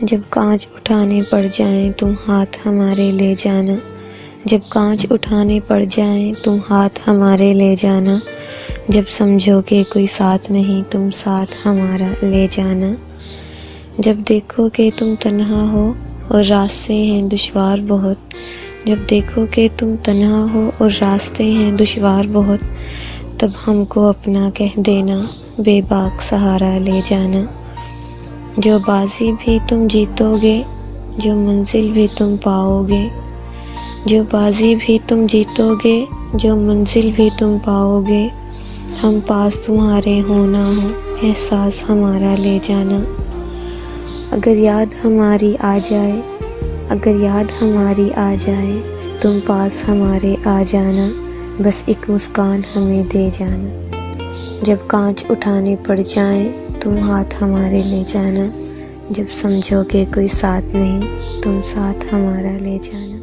جب کانچ اٹھانے پڑ جائیں تم ہاتھ ہمارے لے جانا، جب کانچ اٹھانے پڑ جائیں تم ہاتھ ہمارے لے جانا، جب سمجھو کہ کوئی ساتھ نہیں تم ساتھ ہمارا لے جانا، جب دیکھو کہ تم تنہا ہو اور راستے ہیں دشوار بہت، جب دیکھو کہ تم تنہا ہو اور راستے ہیں دشوار بہت، تب ہم کو اپنا کہہ دینا، بے باک سہارا لے جانا، جو بازی بھی تم جیتو گے، جو منزل بھی تم پاؤ گے، جو بازی بھی تم جیتو گے، جو منزل بھی تم پاؤ گے، ہم پاس تمہارے ہو نہ ہو احساس ہمارا لے جانا، اگر یاد ہماری آ جائے، اگر یاد ہماری آ جائے، تم پاس ہمارے آ جانا، بس ایک مسکان ہمیں دے جانا، جب کانچ اٹھانے پڑ جائیں تم ہاتھ ہمارے لے جانا، جب سمجھو کہ کوئی ساتھ نہیں تم ساتھ ہمارا لے جانا۔